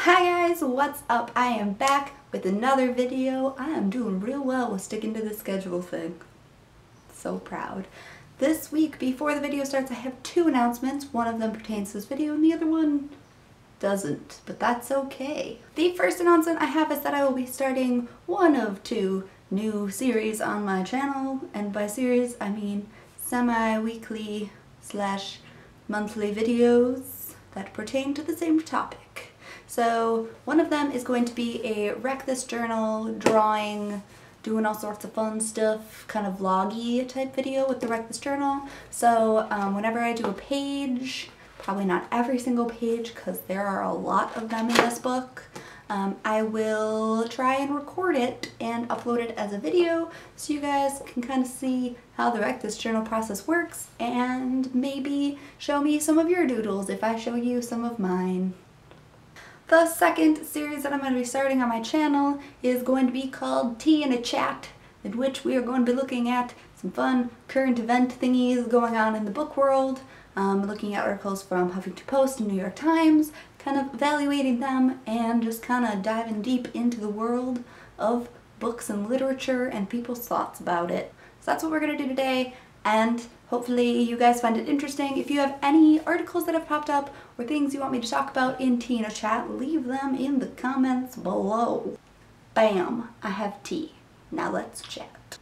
Hi guys, what's up? I am back with another video. I am doing real well with sticking to the schedule thing. So proud. This week, before the video starts, I have two announcements. One of them pertains to this video and the other one doesn't, but that's okay. The first announcement I have is that I will be starting one of two new series on my channel, and by series I mean semi-weekly / monthly videos that pertain to the same topic. So one of them is going to be a Wreck This Journal, drawing, doing all sorts of fun stuff, kind of vloggy type video with the Wreck This Journal. So whenever I do a page, probably not every single page because there are a lot of them in this book, I will try and record it and upload it as a video so you guys can kind of see how the Wreck This Journal process works and maybe show me some of your doodles if I show you some of mine. The second series that I'm going to be starting on my channel is going to be called Tea in a Chat, in which we are going to be looking at some fun current event thingies going on in the book world, looking at articles from Huffington Post and New York Times, kind of evaluating them and just kind of diving deep into the world of books and literature and people's thoughts about it. So that's what we're going to do today, and hopefully you guys find it interesting. If you have any articles that have popped up or things you want me to talk about in Tea in a Chat, leave them in the comments below. Bam! I have tea. Now let's chat.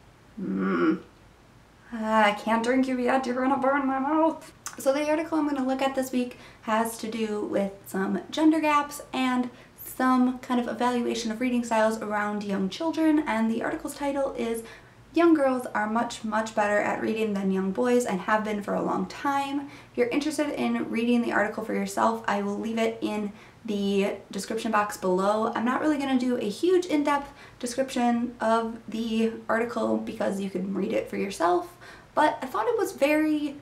I can't drink you yet, you're gonna burn my mouth. So the article I'm going to look at this week has to do with some gender gaps and some kind of evaluation of reading styles around young children, and the article's title is Young Girls Are Much Better at Reading Than Young Boys and Have Been for a Long Time. If you're interested in reading the article for yourself, I will leave it in the description box below. I'm not really going to do a huge in-depth description of the article because you can read it for yourself, but I thought it was very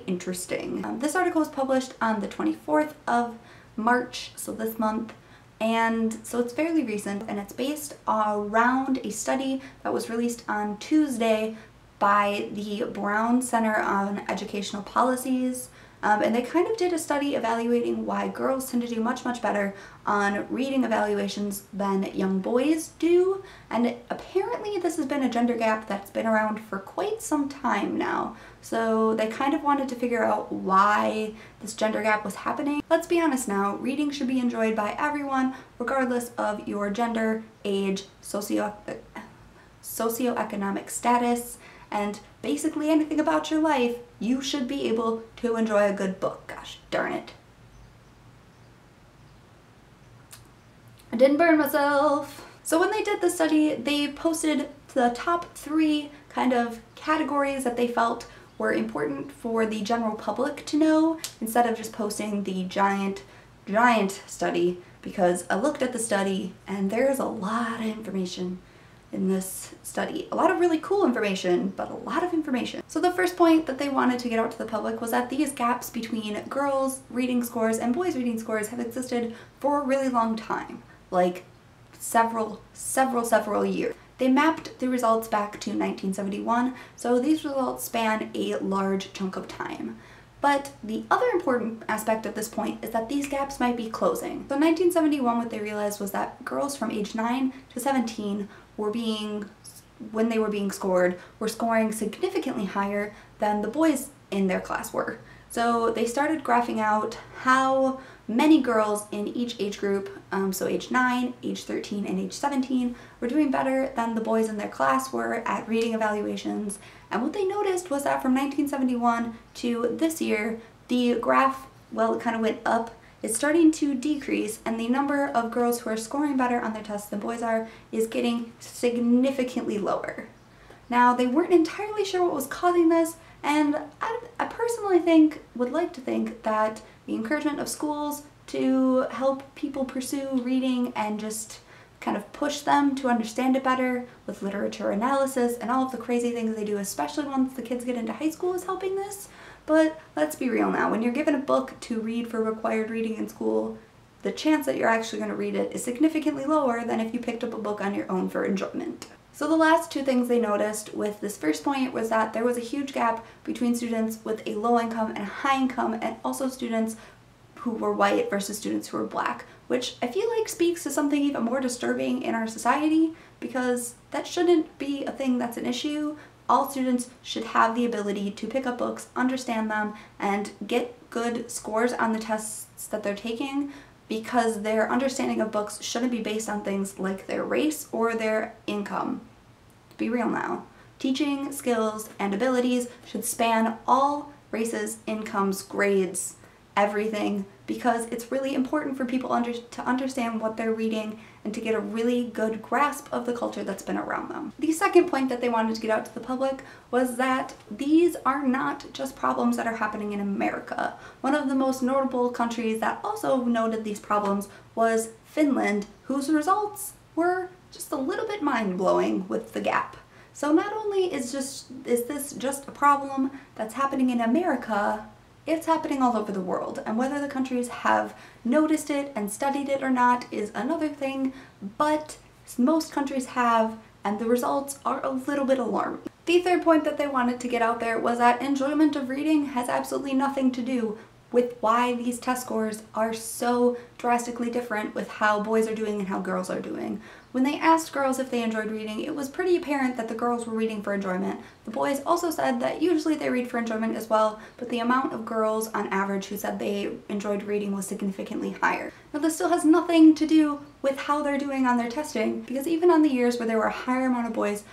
interesting. This article was published on the 24th of March, so this month, and so it's fairly recent, and it's based around a study that was released on Tuesday by the Brown Center on Educational Policies. And they kind of did a study evaluating why girls tend to do much better on reading evaluations than young boys do. And apparently this has been a gender gap that's been around for quite some time now. So they kind of wanted to figure out why this gender gap was happening. Let's be honest now, reading should be enjoyed by everyone, regardless of your gender, age, socioeconomic status, and basically anything about your life. You should be able to enjoy a good book. Gosh darn it. I didn't burn myself. So when they did the study, they posted the top 3 kind of categories that they felt were important for the general public to know, instead of just posting the giant study, because I looked at the study and there's a lot of information in this study. A lot of really cool information, but a lot of information. So the first point that they wanted to get out to the public was that these gaps between girls' reading scores and boys' reading scores have existed for a really long time, like several years. They mapped the results back to 1971, so these results span a large chunk of time. But the other important aspect of this point is that these gaps might be closing. So in 1971, what they realized was that girls from age 9 to 17 when they were being scored, were scoring significantly higher than the boys in their class were. So they started graphing out how many girls in each age group, so age 9, age 13, and age 17, were doing better than the boys in their class were at reading evaluations. And what they noticed was that from 1971 to this year, the graph, well, it kind of went up. It's starting to decrease, and the number of girls who are scoring better on their tests than boys are is getting significantly lower. Now, they weren't entirely sure what was causing this, and I personally would like to think that the encouragement of schools to help people pursue reading and just kind of push them to understand it better with literature analysis and all of the crazy things they do, especially once the kids get into high school, is helping this. But let's be real now, when you're given a book to read for required reading in school, the chance that you're actually going to read it is significantly lower than if you picked up a book on your own for enjoyment. So the last 2 things they noticed with this first point was that there was a huge gap between students with a low income and a high income, and also students who were white versus students who were black, which I feel like speaks to something even more disturbing in our society, because that shouldn't be a thing that's an issue. All students should have the ability to pick up books, understand them, and get good scores on the tests that they're taking, because their understanding of books shouldn't be based on things like their race or their income. Be real now. Teaching skills and abilities should span all races, incomes, grades, everything, because it's really important for people to understand what they're reading and to get a really good grasp of the culture that's been around them. The second point that they wanted to get out to the public was that these are not just problems that are happening in America. One of the most notable countries that also noted these problems was Finland, whose results were just a little bit mind-blowing with the gap. So not only is this just a problem that's happening in America, it's happening all over the world, and whether the countries have noticed it and studied it or not is another thing, but most countries have, and the results are a little bit alarming. The third point that they wanted to get out there was that enjoyment of reading has absolutely nothing to do with why these test scores are so drastically different with how boys are doing and how girls are doing. When they asked girls if they enjoyed reading, it was pretty apparent that the girls were reading for enjoyment. The boys also said that usually they read for enjoyment as well, but the amount of girls on average who said they enjoyed reading was significantly higher. Now this still has nothing to do with how they're doing on their testing, because even on the years where there were a higher amount of boys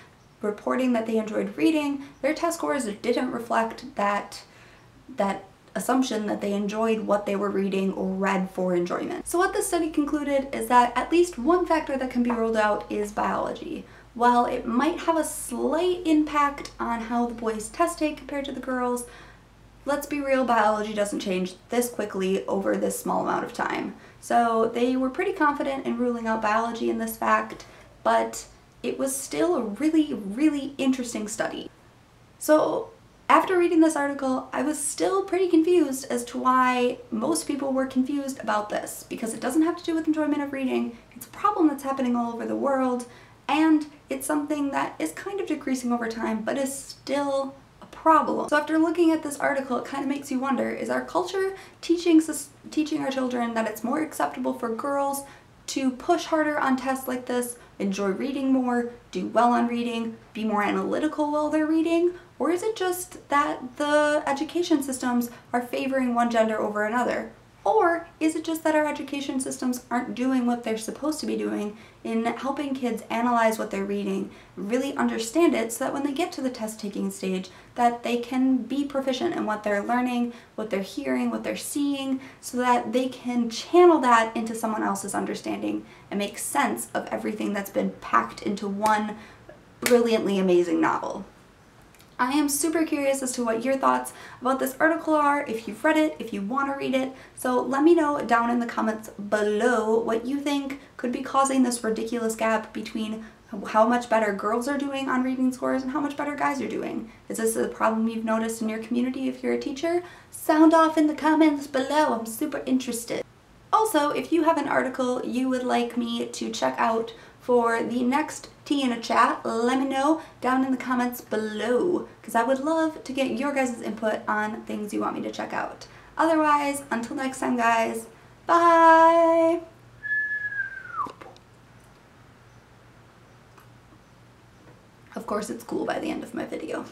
reporting that they enjoyed reading, their test scores didn't reflect that assumption that they enjoyed what they were reading or read for enjoyment. So what this study concluded is that at least one factor that can be ruled out is biology. While it might have a slight impact on how the boys test take compared to the girls, let's be real, biology doesn't change this quickly over this small amount of time. So they were pretty confident in ruling out biology in this fact, but it was still a really, really interesting study. So after reading this article, I was still pretty confused as to why most people were confused about this, because it doesn't have to do with enjoyment of reading. It's a problem that's happening all over the world, and it's something that is kind of decreasing over time, but is still a problem. So after looking at this article, it kind of makes you wonder, is our culture teaching our children that it's more acceptable for girls to push harder on tests like this, enjoy reading more, do well on reading, be more analytical while they're reading? Or is it just that the education systems are favoring one gender over another? Or is it just that our education systems aren't doing what they're supposed to be doing in helping kids analyze what they're reading, really understand it, so that when they get to the test-taking stage, that they can be proficient in what they're learning, what they're hearing, what they're seeing, so that they can channel that into someone else's understanding and make sense of everything that's been packed into one brilliantly amazing novel. I am super curious as to what your thoughts about this article are, if you've read it, if you want to read it. So let me know down in the comments below what you think could be causing this ridiculous gap between how much better girls are doing on reading scores and how much better guys are doing. Is this a problem you've noticed in your community if you're a teacher? Sound off in the comments below. I'm super interested. Also, if you have an article you would like me to check out for the next Tea in a Chat, let me know down in the comments below, because I would love to get your guys' input on things you want me to check out. Otherwise, until next time guys, bye! Of course it's cool by the end of my video.